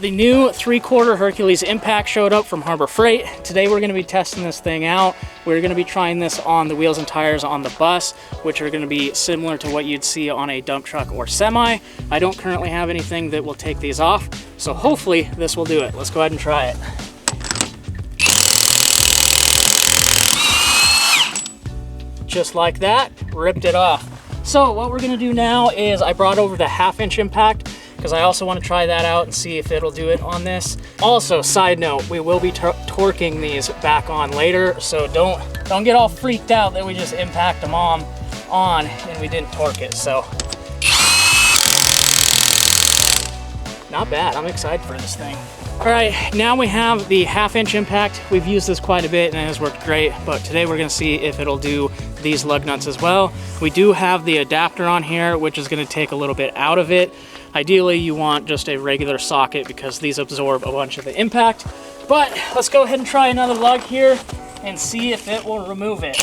The new 3/4 Hercules impact showed up from Harbor Freight. Today we're going to be testing this thing out. We're going to be trying this on the wheels and tires on the bus, which are going to be similar to what you'd see on a dump truck or semi. I don't currently have anything that will take these off, so hopefully this will do it. Let's go ahead and try it. Just like that, ripped it off. So what we're going to do now is I brought over the 1/2-inch impact, because I also want to try that out and see if it'll do it on this. Also, side note, we will be torquing these back on later, so don't get all freaked out that we just impact them on and we didn't torque it. So not bad. I'm excited for this thing. All right, now we have the 1/2-inch impact. We've used this quite a bit and it has worked great, but today we're gonna see if it'll do these lug nuts as well. We do have the adapter on here, which is gonna take a little bit out of it. Ideally, you want just a regular socket because these absorb a bunch of the impact. But let's go ahead and try another lug here and see if it will remove it.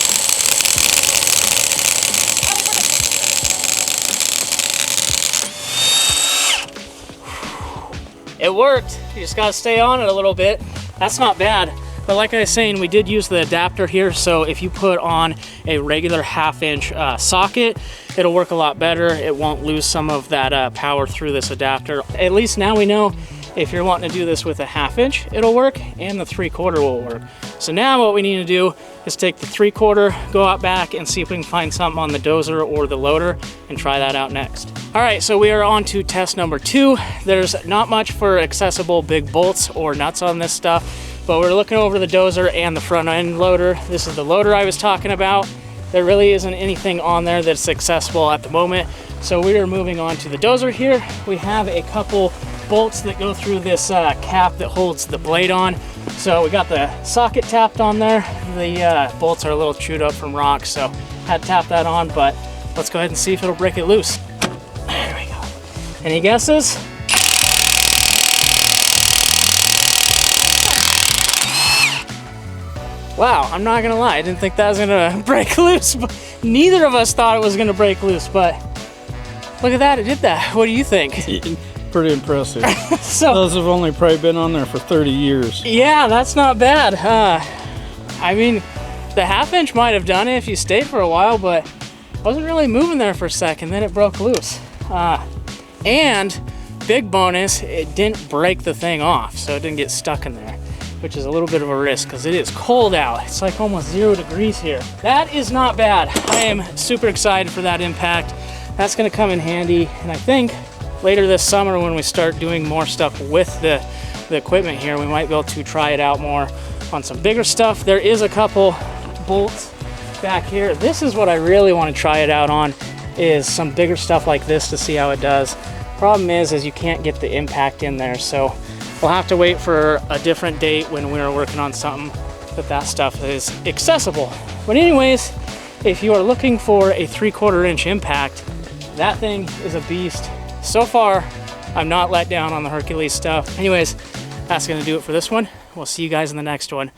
It worked. You just gotta stay on it a little bit. That's not bad. But like I was saying, we did use the adapter here, so if you put on a regular 1/2-inch socket, it'll work a lot better. It won't lose some of that power through this adapter. At least now we know if you're wanting to do this with a 1/2-inch, it'll work, and the 3/4 will work. So now what we need to do is take the 3/4, go out back and see if we can find something on the dozer or the loader and try that out next. All right, so we are on to test number 2. There's not much for accessible big bolts or nuts on this stuff, but we're looking over the dozer and the front end loader. This is the loader I was talking about. There really isn't anything on there that's accessible at the moment. So we are moving on to the dozer here. We have a couple bolts that go through this cap that holds the blade on. So we got the socket tapped on there. The bolts are a little chewed up from rocks, so had to tap that on, but let's go ahead and see if it'll break it loose. There we go. Any guesses? Wow, I'm not gonna lie, I didn't think that was gonna break loose, but neither of us thought it was gonna break loose, but look at that, it did that. What do you think? Pretty impressive. So, those have only probably been on there for 30 years. Yeah, that's not bad. I mean, the 1/2-inch might have done it if you stayed for a while, but it wasn't really moving there for a second, then it broke loose. And big bonus, it didn't break the thing off, so it didn't get stuck in there, which is a little bit of a risk because it is cold out. It's like almost 0 degrees here. That is not bad. I am super excited for that impact. That's gonna come in handy, and I think later this summer when we start doing more stuff with the equipment here, we might be able to try it out more on some bigger stuff. There is a couple bolts back here. This is what I really want to try it out on, is some bigger stuff like this to see how it does. Problem is you can't get the impact in there, so we'll have to wait for a different date when we're working on something that stuff is accessible. But anyways, if you are looking for a 3/4-inch impact, that thing is a beast. So far, I'm not let down on the Hercules stuff. Anyways, that's gonna do it for this one. We'll see you guys in the next one.